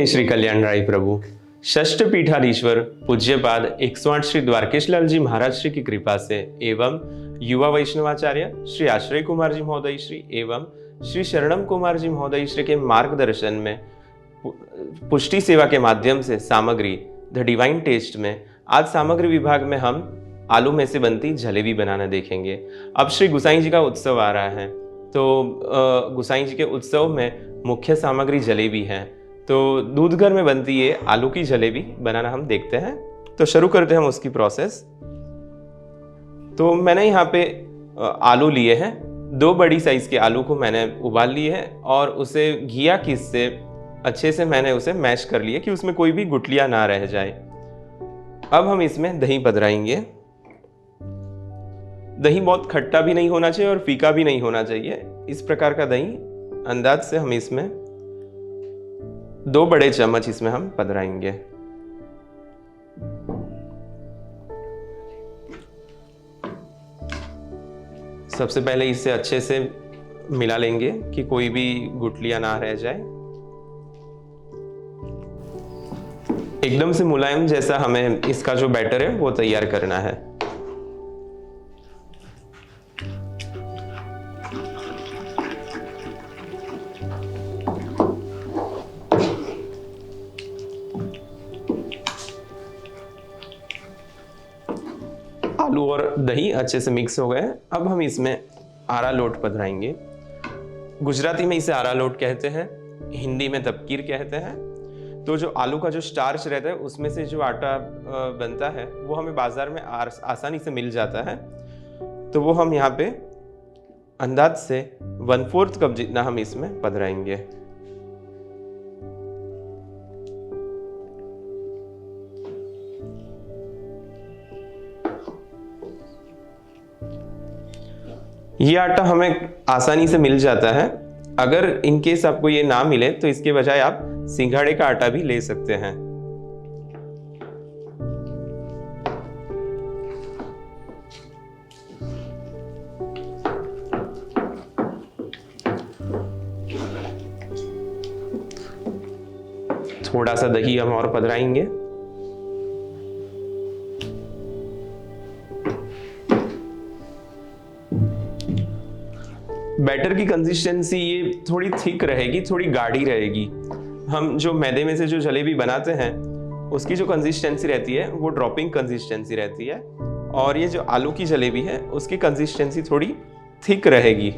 जय श्री कल्याण राय प्रभु। षष्ठ पीठाधीश्वर पूज्यपाद 108 श्री द्वारकेश लाल जी महाराज श्री की कृपा से एवं युवा वैष्णवाचार्य श्री आश्रय कुमार जी महोदय श्री एवं श्री शरणम कुमार जी महोदय श्री के मार्गदर्शन में पुष्टि सेवा के माध्यम से सामग्री द डिवाइन टेस्ट में आज सामग्री विभाग में हम आलू में से बनती जलेबी बनाना देखेंगे। अब श्री गुसाई जी का उत्सव आ रहा है, तो गुसाई जी के उत्सव में मुख्य सामग्री जलेबी है। तो दूध घर में बनती है आलू की जलेबी बनाना हम देखते हैं। तो शुरू करते हैं हम उसकी प्रोसेस। तो मैंने यहाँ पे आलू लिए हैं, 2 बड़ी साइज के आलू को मैंने उबाल लिए हैं और उसे घिया किस से अच्छे से मैंने उसे मैश कर लिया कि उसमें कोई भी गुठलियां ना रह जाए। अब हम इसमें दही पधराएंगे। दही बहुत खट्टा भी नहीं होना चाहिए और फीका भी नहीं होना चाहिए। इस प्रकार का दही अंदाज से हम इसमें 2 बड़े चम्मच इसमें हम पधराएंगे। सबसे पहले इसे अच्छे से मिला लेंगे कि कोई भी गुठलियां ना रह जाए। एकदम से मुलायम जैसा हमें इसका जो बैटर है वो तैयार करना है। आलू और दही अच्छे से मिक्स हो गए। अब हम इसमें आरा लोट पधराएंगे। गुजराती में इसे आरा लोट कहते हैं, हिंदी में तपकीर कहते हैं। तो जो आलू का जो स्टार्च रहता है उसमें से जो आटा बनता है वो हमें बाजार में आसानी से मिल जाता है। तो वो हम यहाँ पे अंदाज से 1/4 कप जितना हम इसमें पधराएंगे। ये आटा हमें आसानी से मिल जाता है। अगर इनकेस आपको ये ना मिले तो इसके बजाय आप सिंघाड़े का आटा भी ले सकते हैं। थोड़ा सा दही हम और पधराएंगे। बैटर की कंसिस्टेंसी ये थोड़ी थिक रहेगी, थोड़ी गाढ़ी रहेगी। हम जो मैदे में से जो जलेबी बनाते हैं उसकी जो कंसिस्टेंसी रहती है वो ड्रॉपिंग कंसिस्टेंसी रहती है, और ये जो आलू की जलेबी है उसकी कंसिस्टेंसी थोड़ी थिक रहेगी।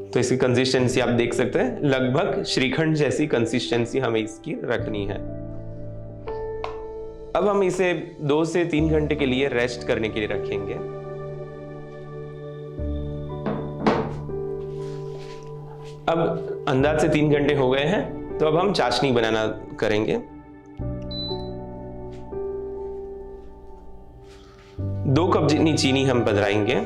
तो इसकी कंसिस्टेंसी आप देख सकते हैं, लगभग श्रीखंड जैसी कंसिस्टेंसी हमें इसकी रखनी है। अब हम इसे 2 से 3 घंटे के लिए रेस्ट करने के लिए रखेंगे। अब अंदाज से 3 घंटे हो गए हैं, तो अब हम चाशनी बनाना करेंगे। 2 कप जितनी चीनी हम पधराएंगे।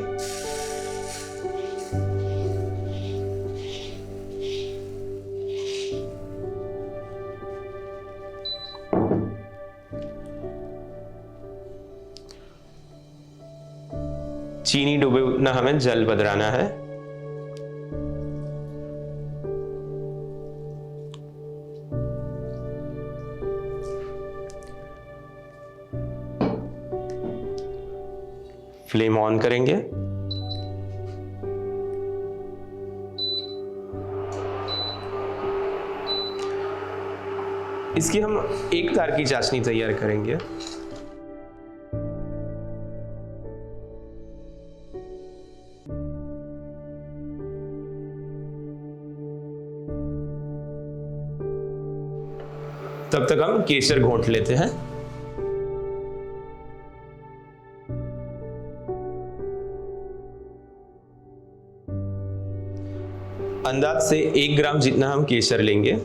चीनी डूबे उतना हमें जल पधराना है। फ्लेम ऑन करेंगे। इसकी हम 1 तार की चाशनी तैयार करेंगे। तब तक हम केसर घोंट लेते हैं। अंदाज से 1 ग्राम जितना हम केसर लेंगे।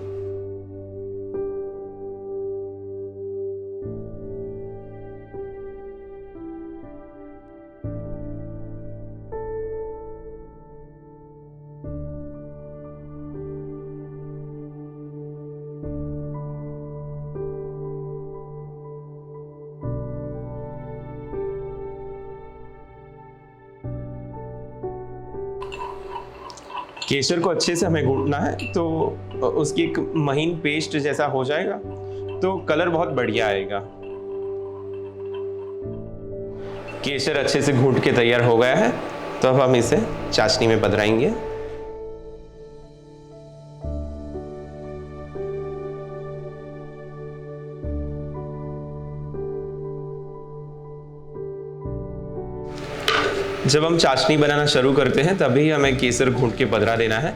केसर को अच्छे से हमें गूंथना है, तो उसकी एक महीन पेस्ट जैसा हो जाएगा तो कलर बहुत बढ़िया आएगा। केसर अच्छे से घूंट के तैयार हो गया है, तो अब हम इसे चाशनी में पधराएंगे। जब हम चाशनी बनाना शुरू करते हैं तभी हमें केसर घूंट के पधरा देना है।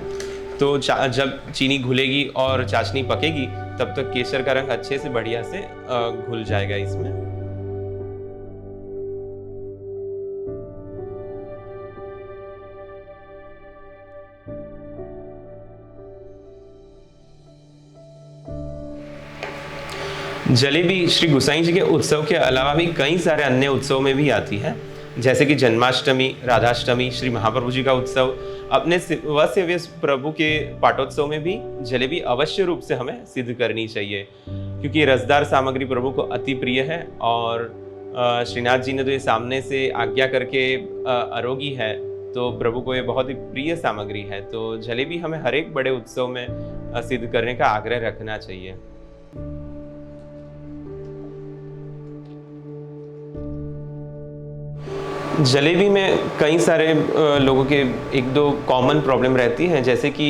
तो जब चीनी घुलेगी और चाशनी पकेगी तब तक केसर का रंग अच्छे से बढ़िया से घुल जाएगा इसमें। जलेबी श्री गुसाई जी के उत्सव के अलावा भी कई सारे अन्य उत्सव में भी आती है, जैसे कि जन्माष्टमी, राधाष्टमी, श्री महाप्रभु जी का उत्सव। अपने वसेव्य प्रभु के पाटोत्सव में भी जलेबी अवश्य रूप से हमें सिद्ध करनी चाहिए, क्योंकि रसदार सामग्री प्रभु को अति प्रिय है। और श्रीनाथ जी ने तो ये सामने से आज्ञा करके आरोगी है, तो प्रभु को ये बहुत ही प्रिय सामग्री है। तो जलेबी हमें हर एक बड़े उत्सव में सिद्ध करने का आग्रह रखना चाहिए। जलेबी में कई सारे लोगों के एक दो कॉमन प्रॉब्लम रहती हैं, जैसे कि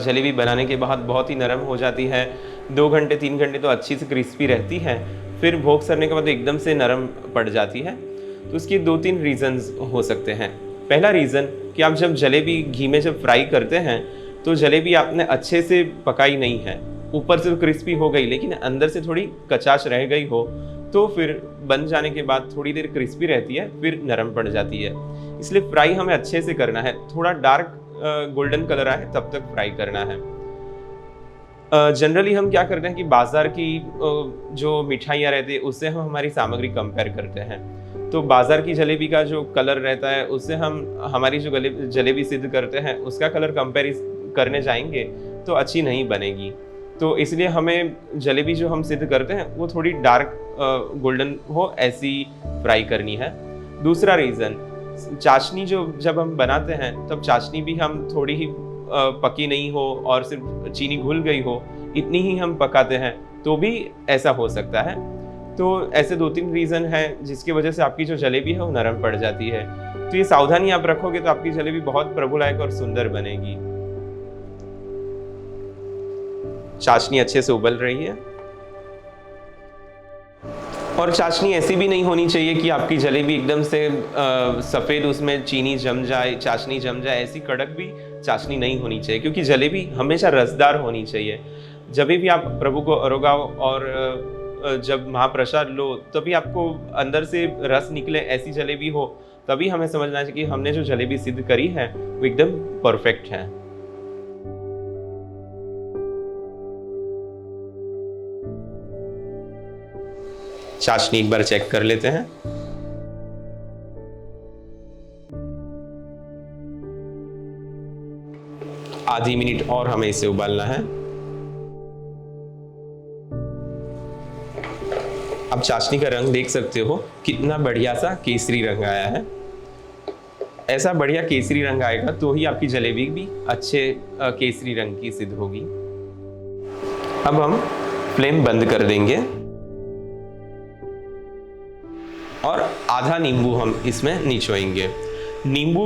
जलेबी बनाने के बाद बहुत ही नरम हो जाती है, 2 घंटे 3 घंटे तो अच्छी से क्रिस्पी रहती है, फिर भोग सरने के बाद एकदम से नरम पड़ जाती है। तो उसके 2-3 रीज़न्स हो सकते हैं। पहला रीज़न कि आप जब जलेबी घी में जब फ्राई करते हैं तो जलेबी आपने अच्छे से पकाई नहीं है, ऊपर से तो क्रिस्पी हो गई लेकिन अंदर से थोड़ी कचाश रह गई हो, तो फिर बन जाने के बाद थोड़ी देर क्रिस्पी रहती है, फिर नरम पड़ जाती है। इसलिए फ्राई हमें अच्छे से करना है, थोड़ा डार्क गोल्डन कलर आए तब तक फ्राई करना है। जनरली हम क्या करते हैं कि बाजार की जो मिठाइयाँ रहती है उससे हम हमारी सामग्री कंपेयर करते हैं। तो बाजार की जलेबी का जो कलर रहता है उससे हम हमारी जो जलेबी सिद्ध करते हैं उसका कलर कंपेयर करने जाएंगे तो अच्छी नहीं बनेगी। तो इसलिए हमें जलेबी जो हम सिद्ध करते हैं वो थोड़ी डार्क गोल्डन हो, ऐसी फ्राई करनी है। दूसरा रीज़न, चाशनी जो जब हम बनाते हैं तब चाशनी भी हम थोड़ी ही पकी नहीं हो और सिर्फ चीनी घुल गई हो, इतनी ही हम पकाते हैं तो भी ऐसा हो सकता है। तो ऐसे 2-3 रीज़न हैं जिसकी वजह से आपकी जो जलेबी है वो नरम पड़ जाती है। तो ये सावधानी आप रखोगे तो आपकी जलेबी बहुत प्रभुलायक और सुंदर बनेगी। चाशनी अच्छे से उबल रही है और चाशनी ऐसी भी नहीं होनी चाहिए कि आपकी जलेबी एकदम से सफ़ेद उसमें चीनी जम जाए, चाशनी जम जाए, ऐसी कड़क भी चाशनी नहीं होनी चाहिए, क्योंकि जलेबी हमेशा रसदार होनी चाहिए। जब भी आप प्रभु को अरोगाओ और जब महाप्रसाद लो तभी आपको अंदर से रस निकले, ऐसी जलेबी हो, तभी हमें समझना चाहिए कि हमने जो जलेबी सिद्ध करी है वो एकदम परफेक्ट है। चाशनी एक बार चेक कर लेते हैं। आधी मिनट और हमें इसे उबालना है। आप चाशनी का रंग देख सकते हो, कितना बढ़िया सा केसरी रंग आया है। ऐसा बढ़िया केसरी रंग आएगा तो ही आपकी जलेबी भी अच्छे केसरी रंग की सिद्ध होगी। अब हम फ्लेम बंद कर देंगे और आधा नींबू हम इसमें निचोएंगे। नींबू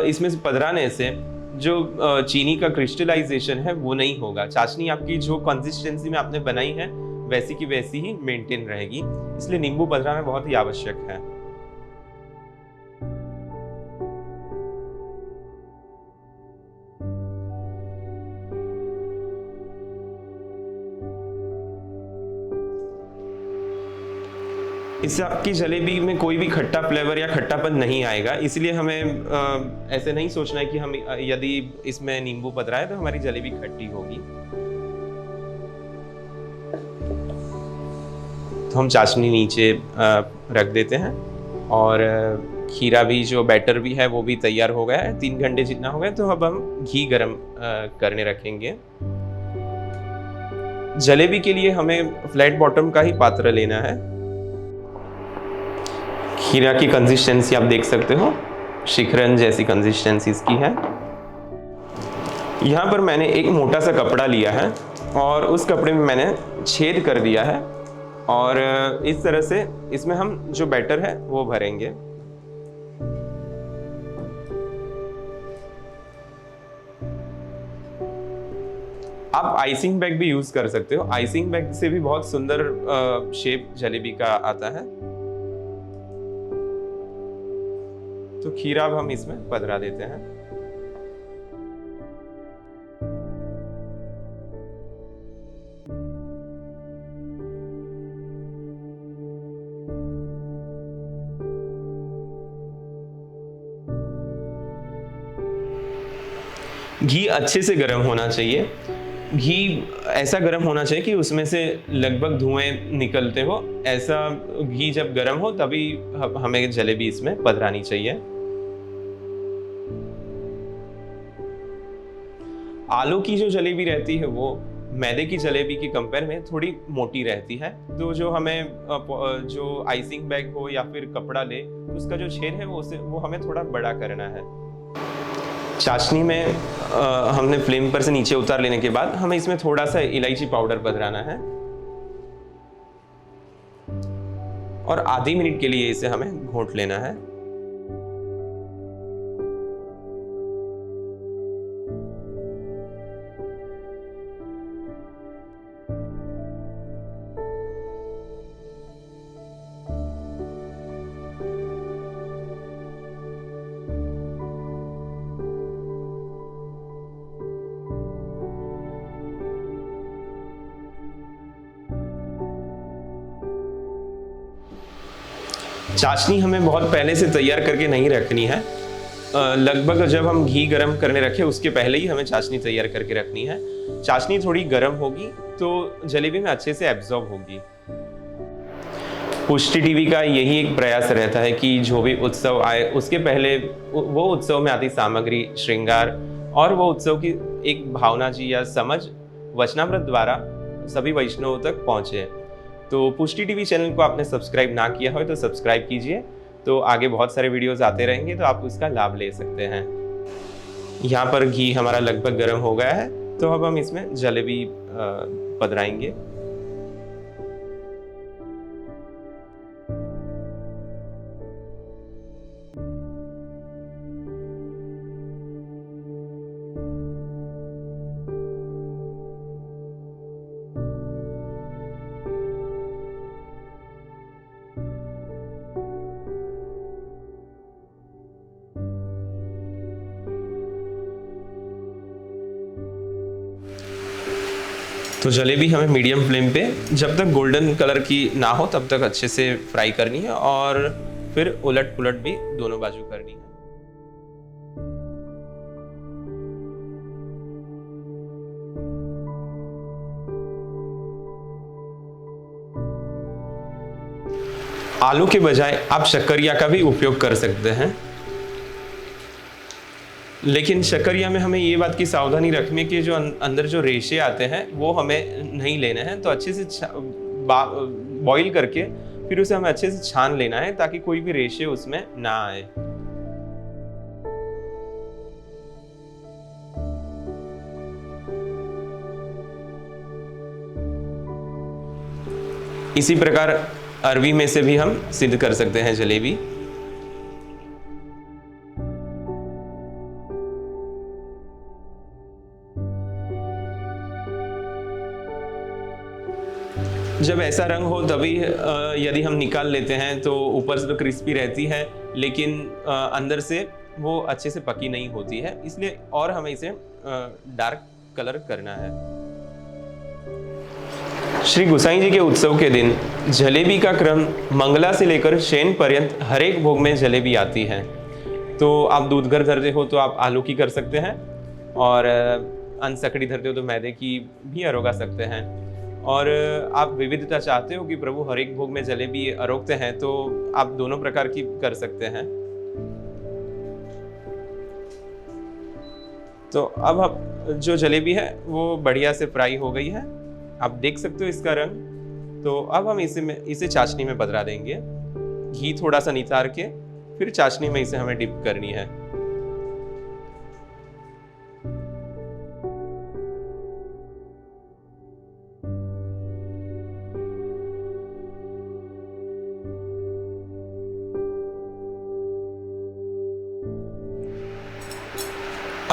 इसमें से पधराने से जो चीनी का क्रिस्टलाइजेशन है वो नहीं होगा। चाशनी आपकी जो कंसिस्टेंसी में आपने बनाई है वैसी की वैसी ही मेंटेन रहेगी, इसलिए नींबू पधराना बहुत ही आवश्यक है। इससे आपकी जलेबी में कोई भी खट्टा फ्लेवर या खट्टापन नहीं आएगा, इसलिए हमें ऐसे नहीं सोचना है कि हम यदि इसमें नींबू पधराए तो हमारी जलेबी खट्टी होगी। तो हम चाशनी नीचे रख देते हैं और खीरा भी जो बैटर भी है वो भी तैयार हो गया है, 3 घंटे जितना हो गया। तो अब हम घी गरम करने रखेंगे। जलेबी के लिए हमें फ्लैट बॉटम का ही पात्र लेना है। खीरा की कंसिस्टेंसी आप देख सकते हो, शिखरन जैसी कंसिस्टेंसी इसकी है। यहाँ पर मैंने एक मोटा सा कपड़ा लिया है और उस कपड़े में मैंने छेद कर दिया है और इस तरह से इसमें हम जो बैटर है वो भरेंगे। आप आइसिंग बैग भी यूज कर सकते हो। आइसिंग बैग से भी बहुत सुंदर शेप जलेबी का आता है। तो खीरा अब हम इसमें पधरा देते हैं। घी अच्छे से गर्म होना चाहिए। घी ऐसा गर्म होना चाहिए कि उसमें से लगभग धुएं निकलते हो। ऐसा घी जब गर्म हो तभी हमें जलेबी इसमें पधरानी चाहिए। आलू की जो जलेबी रहती है वो मैदे की जलेबी की कंपेयर में थोड़ी मोटी रहती है। तो जो हमें जो आइसिंग बैग हो या फिर कपड़ा ले तो उसका जो छेद है वो हमें थोड़ा बड़ा करना है। चाशनी में हमने फ्लेम पर से नीचे उतार लेने के बाद हमें इसमें थोड़ा सा इलायची पाउडर पधराना है और आधी मिनट के लिए इसे हमें घोंट लेना है। चाशनी हमें बहुत पहले से तैयार करके नहीं रखनी है। लगभग जब हम घी गर्म करने रखें उसके पहले ही हमें चाशनी तैयार करके रखनी है। चाशनी थोड़ी गर्म होगी तो जलेबी में अच्छे से एब्जॉर्ब होगी। पुष्टि टीवी का यही एक प्रयास रहता है कि जो भी उत्सव आए उसके पहले वो उत्सव में आती सामग्री, श्रृंगार और वो उत्सव की एक भावना जी या समझ वचनामृत द्वारा सभी वैष्णवों तक पहुंचे। तो पुष्टि टीवी चैनल को आपने सब्सक्राइब ना किया हो तो सब्सक्राइब कीजिए। तो आगे बहुत सारे वीडियोस आते रहेंगे तो आप उसका लाभ ले सकते हैं। यहाँ पर घी हमारा लगभग गर्म हो गया है तो अब हम इसमें जलेबी पधराएंगे। तो जलेबी हमें मीडियम फ्लेम पे जब तक गोल्डन कलर की ना हो तब तक अच्छे से फ्राई करनी है और फिर उलट पुलट भी दोनों बाजू करनी है। आलू के बजाय आप शक्करिया का भी उपयोग कर सकते हैं, लेकिन शक्करिया में हमें ये बात की सावधानी रखनी कि जो अंदर जो रेशे आते हैं वो हमें नहीं लेने हैं। तो अच्छे से बॉईल करके फिर उसे हमें अच्छे से छान लेना है ताकि कोई भी रेशे उसमें ना आए। इसी प्रकार अरवी में से भी हम सिद्ध कर सकते हैं जलेबी। जब ऐसा रंग हो तभी यदि हम निकाल लेते हैं तो ऊपर से तो क्रिस्पी रहती है लेकिन अंदर से वो अच्छे से पकी नहीं होती है, इसलिए और हमें इसे डार्क कलर करना है। श्री गुसाई जी के उत्सव के दिन जलेबी का क्रम मंगला से लेकर शयन पर्यंत हर एक भोग में जलेबी आती है। तो आप दूध घर धरते हो तो आप आलू की कर सकते हैं और अनसकड़ी धरते हो तो मैदे की भी अरोगा सकते हैं। और आप विविधता चाहते हो कि प्रभु हर एक भोग में जलेबी अरोगते हैं तो आप दोनों प्रकार की कर सकते हैं। तो अब जो जलेबी है वो बढ़िया से फ्राई हो गई है, आप देख सकते हो इसका रंग। तो अब हम इसे चाशनी में पधरा देंगे। घी थोड़ा सा नितार के फिर चाशनी में इसे हमें डिप करनी है।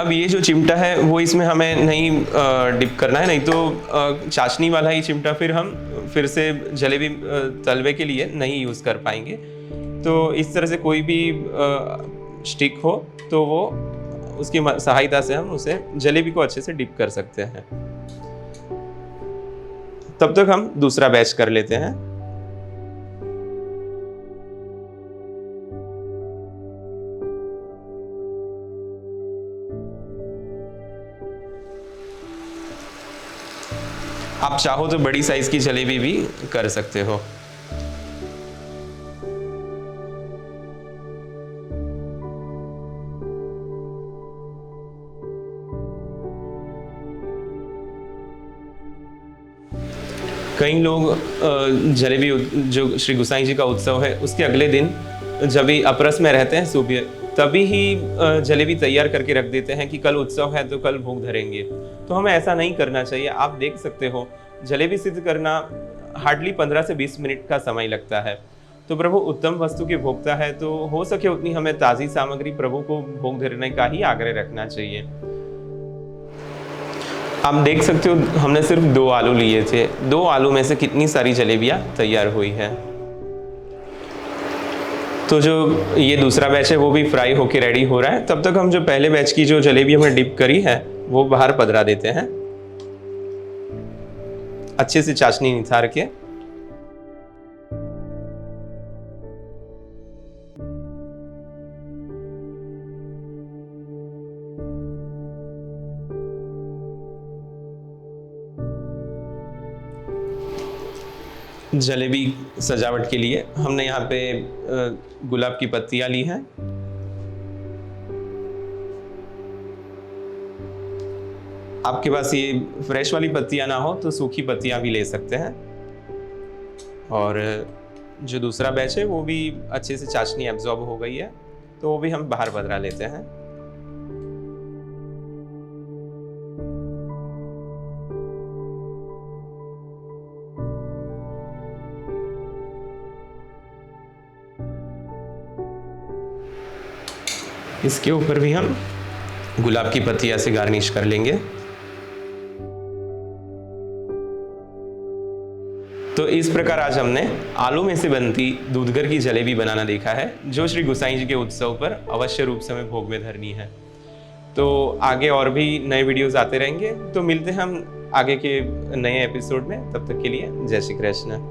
अब ये जो चिमटा है वो इसमें हमें नहीं डिप करना है, नहीं तो चाशनी वाला ही चिमटा फिर हम फिर से जलेबी तलवे के लिए नहीं यूज़ कर पाएंगे। तो इस तरह से कोई भी स्टिक हो तो वो उसकी सहायता से हम उसे जलेबी को अच्छे से डिप कर सकते हैं। तब तक हम दूसरा बैच कर लेते हैं। आप चाहो तो बड़ी साइज की जलेबी भी कर सकते हो। कई लोग जलेबी जो श्री गोसाई जी का उत्सव है उसके अगले दिन जब भी अपरस में रहते हैं सुबह, तभी ही जलेबी तैयार करके रख देते हैं कि कल उत्सव है तो कल भोग धरेंगे। तो हमें ऐसा नहीं करना चाहिए। आप देख सकते हो जलेबी सिद्ध करना हार्डली 15 से 20 मिनट का समय लगता है। तो प्रभु उत्तम वस्तु के भोक्ता है, तो हो सके उतनी हमें ताज़ी सामग्री प्रभु को भोग धरने का ही आग्रह रखना चाहिए। आप देख सकते हो हमने सिर्फ 2 आलू लिए थे, 2 आलू में से कितनी सारी जलेबियाँ तैयार हुई है। तो जो ये दूसरा बैच है वो भी फ्राई होके रेडी हो रहा है। तब तक हम जो पहले बैच की जो जलेबी हमने डिप करी है वो बाहर पधरा देते हैं, अच्छे से चाशनी निथार के। जलेबी सजावट के लिए हमने यहाँ पे गुलाब की पत्तियां ली हैं। आपके पास ये फ्रेश वाली पत्तियां ना हो तो सूखी पत्तियां भी ले सकते हैं। और जो दूसरा बैच है वो भी अच्छे से चाशनी एब्जॉर्ब हो गई है, तो वो भी हम बाहर पधरा लेते हैं। इसके ऊपर भी हम गुलाब की पत्तियां से गार्निश कर लेंगे। तो इस प्रकार आज हमने आलू में से बनती दूधगर की जलेबी बनाना देखा है, जो श्री गोसाई जी के उत्सव पर अवश्य रूप से हमें भोग में धरनी है। तो आगे और भी नए वीडियोस आते रहेंगे, तो मिलते हैं हम आगे के नए एपिसोड में। तब तक के लिए जय श्री कृष्ण।